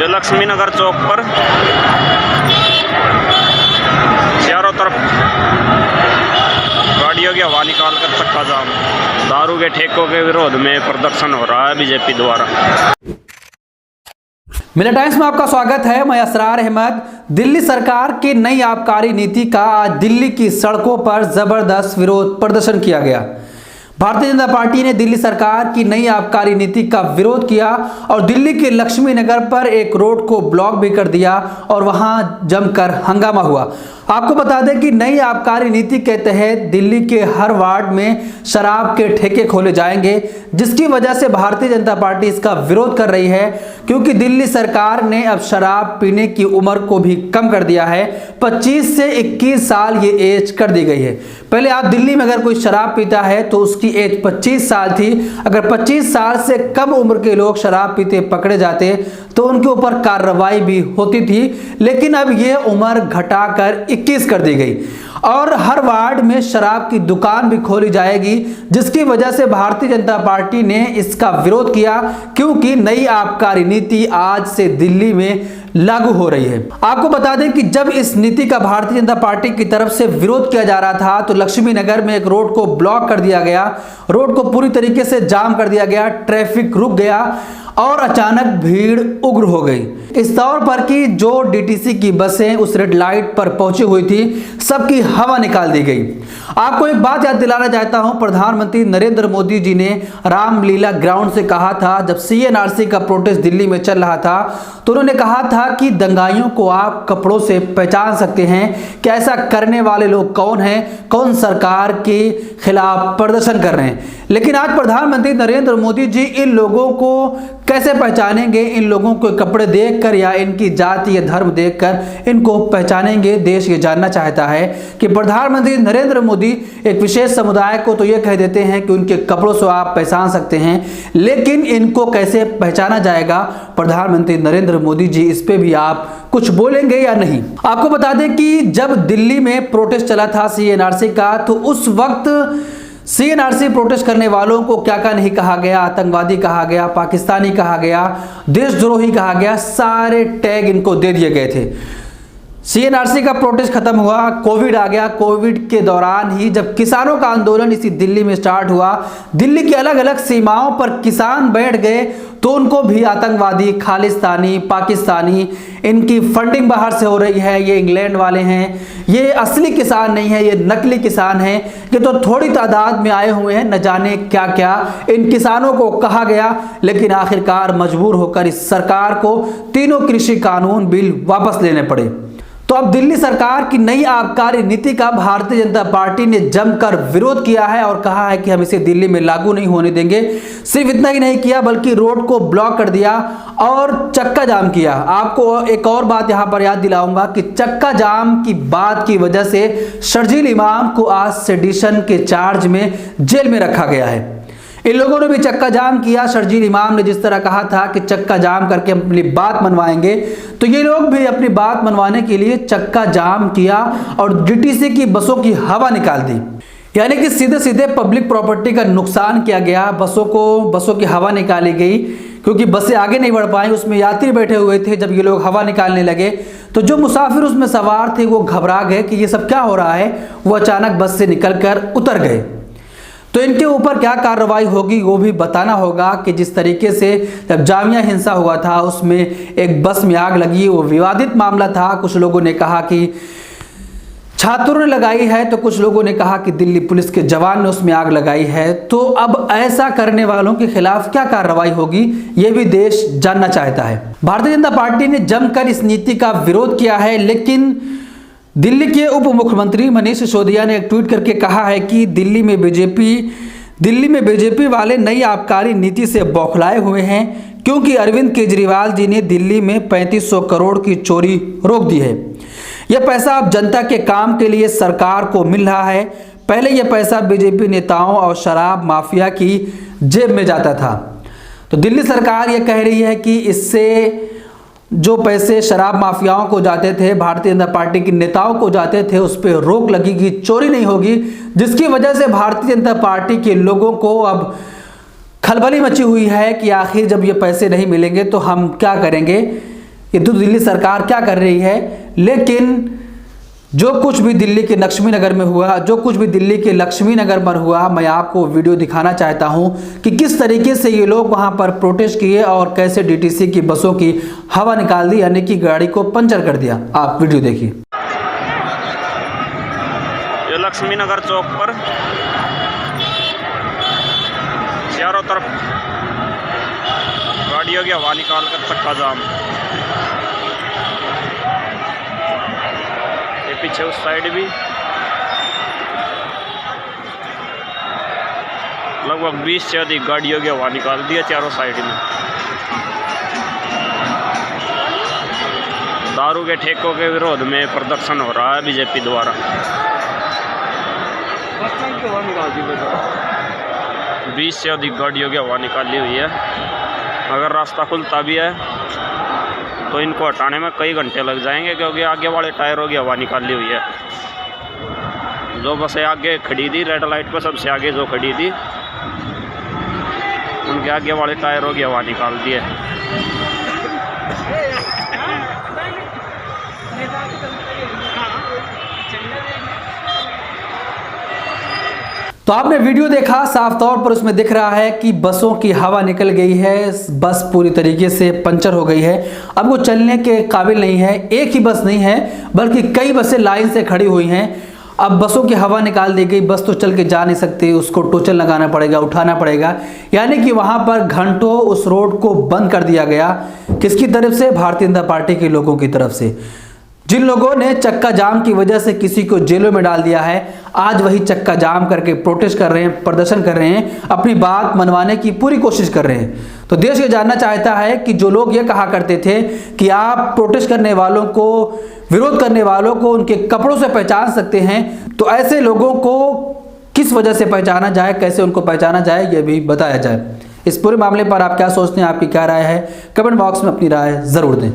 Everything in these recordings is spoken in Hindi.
जो लक्ष्मी नगर चौक पर चारों तरफ गाड़ियों की हवा निकालकर चक्का जाम, दारू के ठेकों के विरोध में प्रदर्शन हो रहा है बीजेपी द्वारा। मिला टाइम्स में आपका स्वागत है। मैं असरार अहमद। दिल्ली सरकार की नई आबकारी नीति का आज दिल्ली की सड़कों पर जबरदस्त विरोध प्रदर्शन किया गया। भारतीय जनता पार्टी ने दिल्ली सरकार की नई आबकारी नीति का विरोध किया और दिल्ली के लक्ष्मी नगर पर एक रोड को ब्लॉक भी कर दिया और वहां जमकर हंगामा हुआ। आपको बता दें कि नई आबकारी नीति के तहत दिल्ली के हर वार्ड में शराब के ठेके खोले जाएंगे, जिसकी वजह से भारतीय जनता पार्टी इसका विरोध कर रही है, क्योंकि दिल्ली सरकार ने अब शराब पीने की उम्र को भी कम कर दिया है। 25 से 21 साल ये एज कर दी गई है। पहले आप दिल्ली में अगर कोई शराब पीता है तो उसकी एज 25 साल थी। अगर 25 साल से कम उम्र के लोग शराब पीते पकड़े जाते तो उनके ऊपर कार्रवाई भी होती थी, लेकिन अब ये उम्र घटाकर 21 कर दी गई और हर वार्ड में शराब की दुकान भी खोली जाएगी, जिसकी वजह से भारतीय जनता पार्टी ने इसका विरोध किया, क्योंकि नई आबकारी नीति आज से दिल्ली में लागू हो रही है। आपको बता दें कि जब इस नीति का भारतीय जनता पार्टी की तरफ से विरोध किया जा रहा था तो लक्ष्मी नगर में एक रोड को ब्लॉक कर दिया गया, रोड को पूरी तरीके से जाम कर दिया गया, ट्रैफिक रुक गया और अचानक भीड़ उग्र हो गई। इस तौर पर कि जो डीटीसी की बसें उस रेड लाइट पर पहुंची हुई थी, सबकी हवा निकाल दी गई। आपको एक बात याद दिलाना चाहता हूं, प्रधानमंत्री नरेंद्र मोदी जी ने रामलीला ग्राउंड से कहा था, जब सीएनआरसी का प्रोटेस्ट दिल्ली में चल रहा था तो उन्होंने कहा था कि दंगाइयों को आप कपड़ों से पहचान सकते हैं कि ऐसा करने वाले लोग कौन हैं, कौन सरकार के खिलाफ प्रदर्शन कर रहे हैं। लेकिन आज प्रधानमंत्री नरेंद्र मोदी जी इन लोगों को कैसे पहचानेंगे? इन लोगों को कपड़े देखकर या इनकी जाति या धर्म देखकर इनको पहचानेंगे? देश ये जानना चाहता है कि प्रधानमंत्री नरेंद्र मोदी एक विशेष समुदाय को तो ये कह देते हैं कि उनके कपड़ों से आप पहचान सकते हैं, लेकिन इनको कैसे पहचाना जाएगा? प्रधानमंत्री नरेंद्र मोदी जी इस पे भी आप कुछ बोलेंगे या नहीं? आपको बता दें कि जब दिल्ली में प्रोटेस्ट चला था सीएनआरसी का, तो उस वक्त सीएनआरसी प्रोटेस्ट करने वालों को क्या क्या नहीं कहा गया। आतंकवादी कहा गया, पाकिस्तानी कहा गया, देशद्रोही कहा गया, सारे टैग इनको दे दिए गए थे। सीएनआरसी का प्रोटेस्ट खत्म हुआ, कोविड आ गया। कोविड के दौरान ही जब किसानों का आंदोलन इसी दिल्ली में स्टार्ट हुआ, दिल्ली की अलग अलग सीमाओं पर किसान बैठ गए तो उनको भी आतंकवादी, खालिस्तानी, पाकिस्तानी, इनकी फंडिंग बाहर से हो रही है, ये इंग्लैंड वाले हैं, ये असली किसान नहीं है, ये नकली किसान हैं, ये तो थोड़ी तादाद में आए हुए हैं, न जाने क्या क्या इन किसानों को कहा गया। लेकिन आखिरकार मजबूर होकर इस सरकार को तीनों कृषि कानून बिल वापस लेने पड़े। तो अब दिल्ली सरकार की नई आबकारी नीति का भारतीय जनता पार्टी ने जमकर विरोध किया है और कहा है कि हम इसे दिल्ली में लागू नहीं होने देंगे। सिर्फ इतना ही नहीं किया, बल्कि रोड को ब्लॉक कर दिया और चक्का जाम किया। आपको एक और बात यहां पर याद दिलाऊंगा कि चक्का जाम की बात की वजह से शर्जील इमाम को आज सेडिशन के चार्ज में जेल में रखा गया है। इन लोगों ने भी चक्का जाम किया। शर्जील इमाम ने जिस तरह कहा था कि चक्का जाम करके अपनी बात मनवाएंगे, तो ये लोग भी अपनी बात मनवाने के लिए चक्का जाम किया और डीटीसी की बसों की हवा निकाल दी। यानी कि सीधे सीधे पब्लिक प्रॉपर्टी का नुकसान किया गया। बसों की हवा निकाली गई, क्योंकि बसें आगे नहीं बढ़ पाई, उसमें यात्री बैठे हुए थे। जब ये लोग हवा निकालने लगे तो जो मुसाफिर उसमें सवार थे वो घबरा गए कि ये सब क्या हो रहा है। वो अचानक बस से निकलकर उतर गए। तो इनके ऊपर क्या कार्रवाई होगी वो भी बताना होगा कि जिस तरीके से जब जामिया हिंसा हुआ था उसमें एक बस में आग लगी, वो विवादित मामला था। कुछ लोगों ने कहा कि छात्रों ने लगाई है, तो कुछ लोगों ने कहा कि दिल्ली पुलिस के जवान ने उसमें आग लगाई है। तो अब ऐसा करने वालों के खिलाफ क्या कार्रवाई होगी ये भी देश जानना चाहता है। भारतीय जनता पार्टी ने जमकर इस नीति का विरोध किया है, लेकिन दिल्ली के उप मुख्यमंत्री मनीष सिसोदिया ने एक ट्वीट करके कहा है कि दिल्ली में बीजेपी वाले नई आबकारी नीति से बौखलाए हुए हैं, क्योंकि अरविंद केजरीवाल जी ने दिल्ली में 3500 करोड़ की चोरी रोक दी है। यह पैसा अब जनता के काम के लिए सरकार को मिल रहा है। पहले यह पैसा बीजेपी नेताओं और शराब माफिया की जेब में जाता था। तो दिल्ली सरकार यह कह रही है कि इससे जो पैसे शराब माफियाओं को जाते थे, भारतीय जनता पार्टी के नेताओं को जाते थे, उस पर रोक लगेगी, चोरी नहीं होगी, जिसकी वजह से भारतीय जनता पार्टी के लोगों को अब खलबली मची हुई है कि आखिर जब ये पैसे नहीं मिलेंगे तो हम क्या करेंगे। ये तो दिल्ली सरकार क्या कर रही है। लेकिन जो कुछ भी दिल्ली के लक्ष्मी नगर में हुआ, जो कुछ भी दिल्ली के लक्ष्मी नगर पर हुआ, मैं आपको वीडियो दिखाना चाहता हूं कि किस तरीके से ये लोग वहां पर प्रोटेस्ट किए और कैसे डीटीसी की बसों की हवा निकाल दी, यानी कि गाड़ी को पंचर कर दिया। आप वीडियो देखिए। ये लक्ष्मी नगर चौक पर चारों तरफ गाड़ियों की हवा निकाल कर चक्का जाम। ये पीछे उस साइड भी लगभग 20 से अधिक गाड़ियों की हवा निकाल दी है चारों साइड में। दारू के ठेकों के विरोध में प्रदर्शन हो रहा है बीजेपी द्वारा। 20 से अधिक गाड़ियों की हवा निकाली हुई है। अगर रास्ता खुलता भी है तो इनको हटाने में कई घंटे लग जाएंगे, क्योंकि आगे वाले टायरों की हवा निकाली हुई है। जो बसें आगे खड़ी थी रेड लाइट पर, सबसे आगे जो खड़ी थी, उनके आगे वाले टायरों की हवा निकाल दी है। तो आपने वीडियो देखा, साफ तौर पर उसमें दिख रहा है कि बसों की हवा निकल गई है, बस पूरी तरीके से पंचर हो गई है, अब वो चलने के काबिल नहीं है। एक ही बस नहीं है बल्कि कई बसें लाइन से खड़ी हुई हैं। अब बसों की हवा निकाल दी गई, बस तो चल के जा नहीं सकती, उसको टोचन लगाना पड़ेगा, उठाना पड़ेगा, यानी कि वहां पर घंटों उस रोड को बंद कर दिया गया। किसकी तरफ से? भारतीय जनता पार्टी के लोगों की तरफ से, जिन लोगों ने चक्का जाम की वजह से किसी को जेलों में डाल दिया है। आज वही चक्का जाम करके प्रोटेस्ट कर रहे हैं, प्रदर्शन कर रहे हैं, अपनी बात मनवाने की पूरी कोशिश कर रहे हैं। तो देश ये जानना चाहता है कि जो लोग ये कहा करते थे कि आप प्रोटेस्ट करने वालों को, विरोध करने वालों को उनके कपड़ों से पहचान सकते हैं, तो ऐसे लोगों को किस वजह से पहचाना जाए, कैसे उनको पहचाना जाए, ये भी बताया जाए। इस पूरे मामले पर आप क्या सोचते हैं, आपकी क्या राय है, कमेंट बॉक्स में अपनी राय जरूर दें।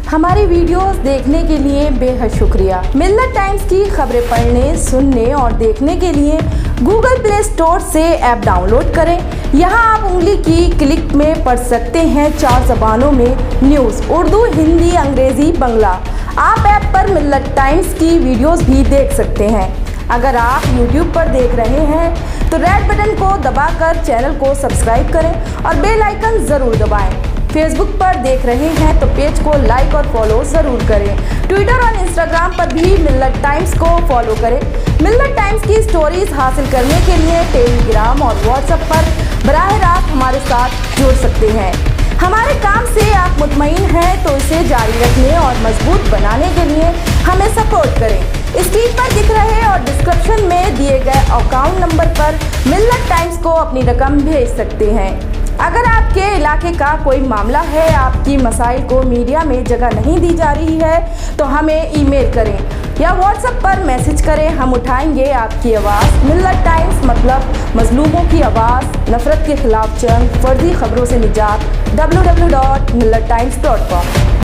हमारी वीडियोस देखने के लिए बेहद शुक्रिया। मिल्लत टाइम्स की खबरें पढ़ने, सुनने और देखने के लिए गूगल प्ले स्टोर से ऐप डाउनलोड करें। यहां आप उंगली की क्लिक में पढ़ सकते हैं 4 ज़बानों में न्यूज़, उर्दू, हिंदी, अंग्रेजी, बांग्ला। आप ऐप पर मिल्लत टाइम्स की वीडियोस भी देख सकते हैं। अगर आप YouTube पर देख रहे हैं तो रेड बटन को दबाकर चैनल को सब्सक्राइब करें और बेल आइकन ज़रूर दबाएं। फेसबुक पर देख रहे हैं तो पेज को लाइक और फॉलो ज़रूर करें। ट्विटर और इंस्टाग्राम पर भी मिल्लत टाइम्स को फॉलो करें। मिल्लत टाइम्स की स्टोरीज हासिल करने के लिए टेलीग्राम और व्हाट्सएप पर बराह रास्त हमारे साथ जुड़ सकते हैं। हमारे काम से आप मुतमईन हैं तो इसे जारी रखने और मजबूत बनाने के लिए हमें सपोर्ट करें। स्क्रीन पर दिख रहे और डिस्क्रिप्शन में दिए गए अकाउंट नंबर पर मिल्लत टाइम्स को अपनी रकम भेज सकते हैं। अगर आपके इलाके का कोई मामला है, आपकी मसाइल को मीडिया में जगह नहीं दी जा रही है, तो हमें ईमेल करें या व्हाट्सएप पर मैसेज करें, हम उठाएंगे आपकी आवाज़। मिल्लत टाइम्स मतलब मजलूमों की आवाज़, नफरत के खिलाफ जंग, फर्जी खबरों से निजात। www.millattimes.com